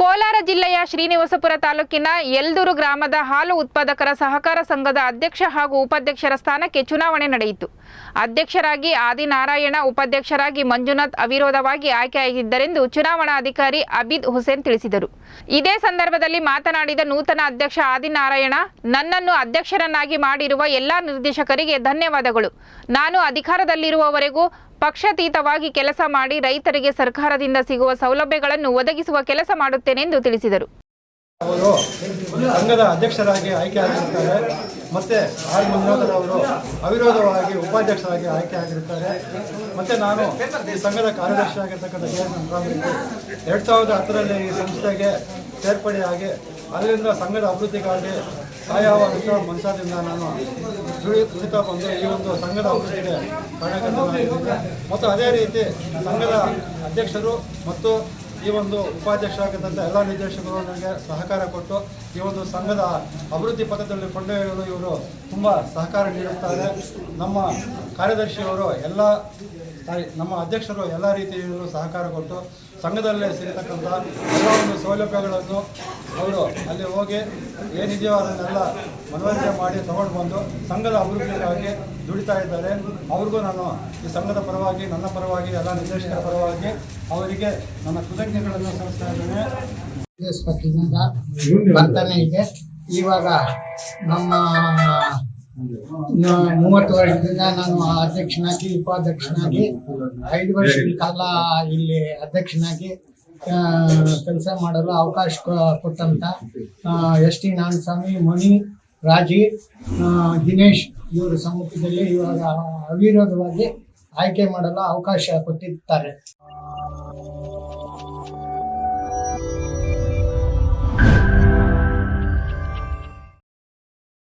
ಕೋಲಾರ ಜಿಲ್ಲೆಯ ಶ್ರೀನಿವಾಸಪುರ ತಾಲೂಕಿನ ಯಲ್ದೂರು ಗ್ರಾಮದ ಹಾಲು ಉತ್ಪಾದಕರ ಸಹಕಾರ ಸಂಘದ ಅಧ್ಯಕ್ಷ ಹಾಗೂ ಉಪಾಧ್ಯಕ್ಷರ ಸ್ಥಾನಕ್ಕೆ ಚುನಾವಣೆ ನಡೆಯಿತು. ಅಧ್ಯಕ್ಷರಾಗಿ ಆದಿನಾರಾಯಣ, ಉಪಾಧ್ಯಕ್ಷರಾಗಿ ಮಂಜುನಾಥ್ ಅವಿರೋಧವಾಗಿ ಆಯ್ಕೆಯಾಗಿದ್ದರೆಂದು ಚುನಾವಣಾಧಿಕಾರಿ ಅಬೀದ್ ಹುಸೇನ್ ತಿಳಿಸಿದರು. ಇದೇ ಸಂದರ್ಭದಲ್ಲಿ ಮಾತನಾಡಿದ ನೂತನ ಅಧ್ಯಕ್ಷ ಆದಿನಾರಾಯಣ, ನನ್ನನ್ನು ಅಧ್ಯಕ್ಷರನ್ನಾಗಿ ಮಾಡಿರುವ ಎಲ್ಲಾ ನಿರ್ದೇಶಕರಿಗೆ ಧನ್ಯವಾದಗಳು. ನಾನು ಅಧಿಕಾರದಲ್ಲಿರುವವರೆಗೂ ಪಕ್ಷಾತೀತವಾಗಿ ಕೆಲಸ ಮಾಡಿ ರೈತರಿಗೆ ಸರ್ಕಾರದಿಂದ ಸಿಗುವ ಸೌಲಭ್ಯಗಳನ್ನು ಒದಗಿಸುವ ಕೆಲಸ ಮಾಡುತ್ತೇನೆಂದು ತಿಳಿಸಿದರು. ಅವರು ಸಂಘದ ಅಧ್ಯಕ್ಷರಾಗಿ ಆಯ್ಕೆಯಾಗಿರುತ್ತಾರೆ. ಮತ್ತೆ ಆರ್ ಮಂಜುನಾಥ್ ಅವರು ಅವಿರೋಧವಾಗಿ ಉಪಾಧ್ಯಕ್ಷರಾಗಿ ಆಯ್ಕೆಯಾಗಿರುತ್ತಾರೆ. ಮತ್ತೆ ನಾನು ಈ ಸಂಘದ ಕಾರ್ಯದರ್ಶಿ ಆಗಿರ್ತಕ್ಕಂಥ KS 2010ರಲ್ಲಿ ಈ ಸಂಸ್ಥೆಗೆ ಸೇರ್ಪಡೆಯಾಗಿ ಅದರಿಂದ ಸಂಘದ ಅಭಿವೃದ್ಧಿಗಾಗಿ ಸಹಾಯವಾಗುವ ಮನಸ್ಸಾದಿಂದ ನಾನು ದುಡಿತಾ ಬಂದು ಈ ಒಂದು ಸಂಘದ ಅಭಿವೃದ್ಧಿಗೆ ಕಾರಣಕರ್ತನಾಗಿದ್ದೇನೆ. ಮತ್ತು ಅದೇ ರೀತಿ ಸಂಘದ ಅಧ್ಯಕ್ಷರು ಮತ್ತು ಈ ಒಂದು ಉಪಾಧ್ಯಕ್ಷರಾಗಿದ್ದಂಥ ಎಲ್ಲ ನಿರ್ದೇಶಕರು ನನಗೆ ಸಹಕಾರ ಕೊಟ್ಟು ಈ ಒಂದು ಸಂಘದ ಅಭಿವೃದ್ಧಿ ಪಥದಲ್ಲಿ ಕೊಂಡೊಯ್ಯಲು ಇವರು ತುಂಬ ಸಹಕಾರ ನೀಡುತ್ತಾರೆ. ನಮ್ಮ ಕಾರ್ಯದರ್ಶಿಯವರು ನಮ್ಮ ಅಧ್ಯಕ್ಷರು ಎಲ್ಲ ರೀತಿಯಲ್ಲೂ ಸಹಕಾರ ಕೊಟ್ಟು ಸಂಘದಲ್ಲೇ ಸಿಗತಕ್ಕಂಥ ಎಲ್ಲ ಒಂದು ಸೌಲಭ್ಯಗಳನ್ನು ಅವರು ಅಲ್ಲಿ ಹೋಗಿ ಏನಿದೆಯೋ ಅದನ್ನೆಲ್ಲ ಮನವರಿಕೆ ಮಾಡಿ ತಗೊಂಡು ಬಂದು ಸಂಘದ ಅಭಿವೃದ್ಧಿಗಾಗಿ ದುಡಿತಾ ಇದ್ದಾರೆ. ಅವ್ರಿಗೂ ನಾನು ಈ ಸಂಘದ ಪರವಾಗಿ, ನನ್ನ ಪರವಾಗಿ, ಎಲ್ಲ ನಿರ್ದೇಶಕರ ಪರವಾಗಿ ಅವರಿಗೆ ನನ್ನ ಕೃತಜ್ಞತೆಗಳನ್ನು ಸಲ್ಲಿಸ್ತಾ ಇದ್ದೇನೆ. ಬರ್ತಾನೆ ಇದೆ. ಇವಾಗ ನಮ್ಮ 30 ವರ್ಷದಿಂದ ನಾನು ಅಧ್ಯಕ್ಷನಾಗಿ, ಉಪಾಧ್ಯಕ್ಷನಾಗಿ 5 ವರ್ಷಗಳ ಕಾಲ ಇಲ್ಲಿ ಅಧ್ಯಕ್ಷನಾಗಿ ಕೆಲಸ ಮಾಡಲು ಅವಕಾಶ ಕೊಟ್ಟಂತ ST ನಾರಾಯಣಸ್ವಾಮಿ, ಮಣಿ, ರಾಜಿ, ದಿನೇಶ್ ಇವರ ಸಮ್ಮುಖದಲ್ಲಿ ಇವಾಗ ಅವಿರೋಧವಾಗಿ ಆಯ್ಕೆ ಮಾಡಲು ಅವಕಾಶ ಕೊಟ್ಟಿದ್ದಾರೆ.